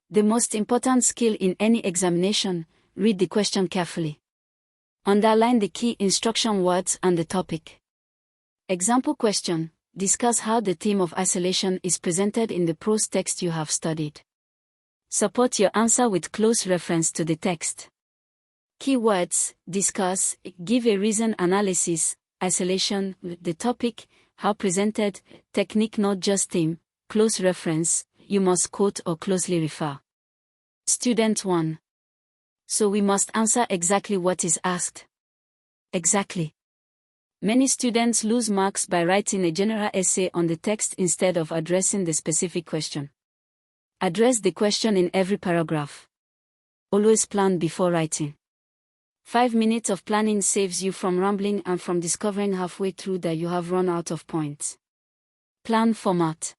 The most important skill in any examination, read the question carefully. Underline the key instruction words and the topic. Example question: discuss how the theme of isolation is presented in the prose text you have studied. Support your answer with close reference to the text. Keywords: discuss, give a reason, analysis, isolation, the topic, how presented, technique, not just theme, close reference, you must quote or closely refer. Student 1. So we must answer exactly what is asked. Exactly. Many students lose marks by writing a general essay on the text instead of addressing the specific question. Address the question in every paragraph. Always plan before writing. 5 minutes of planning saves you from rambling and from discovering halfway through that you have run out of points. Plan format.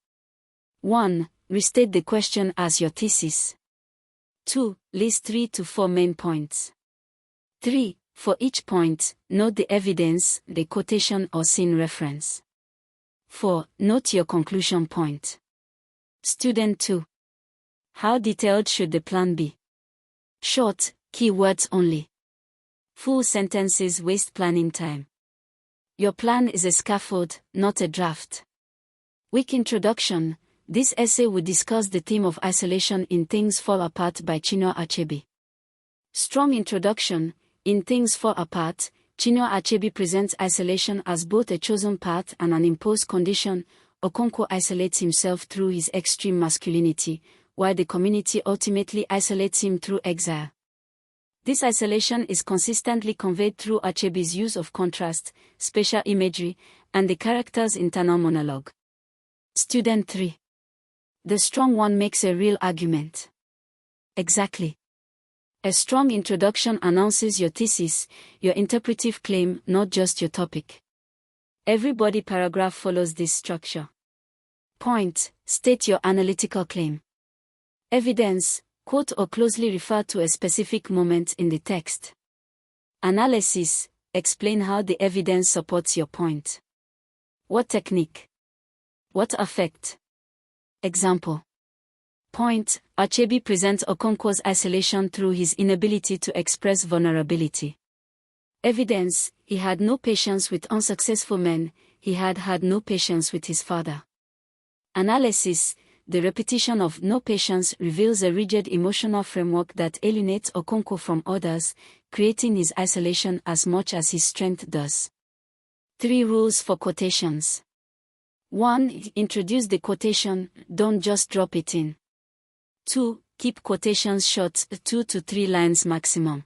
1. Restate the question as your thesis. 2. List 3 to 4 main points. 3. For each point, note the evidence, the quotation or scene reference. 4. Note your conclusion point. Student 2. How detailed should the plan be? Short, keywords only. Full sentences waste planning time. Your plan is a scaffold, not a draft. Weak introduction. This essay will discuss the theme of isolation in Things Fall Apart by Chinua Achebe. Strong introduction. In Things Fall Apart, Chinua Achebe presents isolation as both a chosen path and an imposed condition. Okonkwo isolates himself through his extreme masculinity, while the community ultimately isolates him through exile. This isolation is consistently conveyed through Achebe's use of contrast, spatial imagery, and the character's internal monologue. Student 3. The strong one makes a real argument. Exactly. A strong introduction announces your thesis, your interpretive claim, not just your topic. Every body paragraph follows this structure. Point: state your analytical claim. Evidence: quote or closely refer to a specific moment in the text. Analysis: explain how the evidence supports your point. What technique? What affect? Example. Point: Achebe presents Okonkwo's isolation through his inability to express vulnerability. Evidence: he had no patience with unsuccessful men, he had no patience with his father. Analysis: the repetition of no patience reveals a rigid emotional framework that alienates Okonkwo from others, creating his isolation as much as his strength does. 3 rules for quotations. 1. Introduce the quotation, don't just drop it in. 2. Keep quotations short, 2 to 3 lines maximum.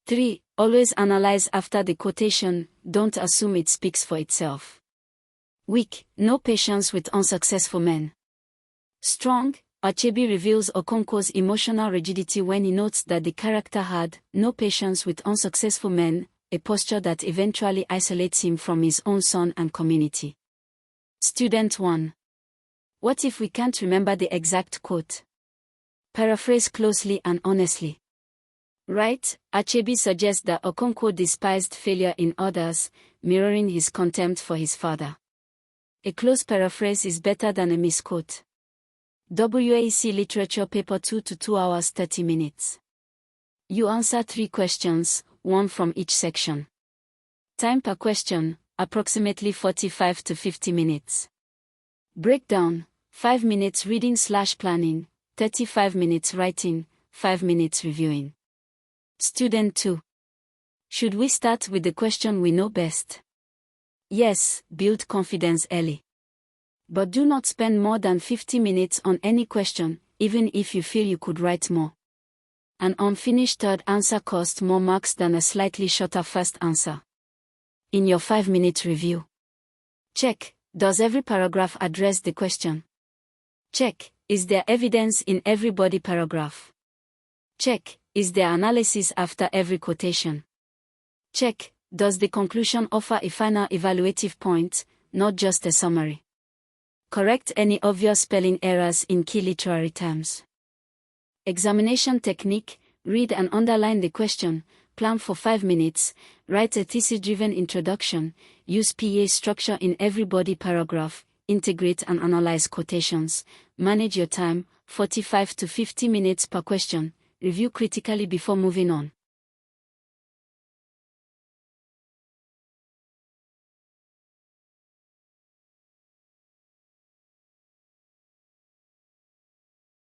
3. Always analyze after the quotation, don't assume it speaks for itself. Weak: no patience with unsuccessful men. Strong: Achebe reveals Okonkwo's emotional rigidity when he notes that the character had no patience with unsuccessful men, a posture that eventually isolates him from his own son and community. Student 1. What if we can't remember the exact quote? Paraphrase closely and honestly. Write: Achebe suggests that Okonkwo despised failure in others, mirroring his contempt for his father. A close paraphrase is better than a misquote. WAEC Literature Paper 2 to 2 hours 30 minutes. You answer 3 questions, 1 from each section. Time per question, approximately 45 to 50 minutes. Breakdown: 5 minutes reading/planning, 35 minutes writing, 5 minutes reviewing. Student 2. Should we start with the question we know best? Yes, build confidence early. But do not spend more than 50 minutes on any question, even if you feel you could write more. An unfinished third answer costs more marks than a slightly shorter first answer. In your 5-minute review, check: does every paragraph address the question? Check: is there evidence in every body paragraph? Check: is there analysis after every quotation? Check: does the conclusion offer a final evaluative point, not just a summary? Correct any obvious spelling errors in key literary terms. Examination technique: read and underline the question, plan for 5 minutes, write a thesis-driven introduction, use PA structure in every body paragraph, integrate and analyze quotations, manage your time, 45 to 50 minutes per question. Review critically before moving on.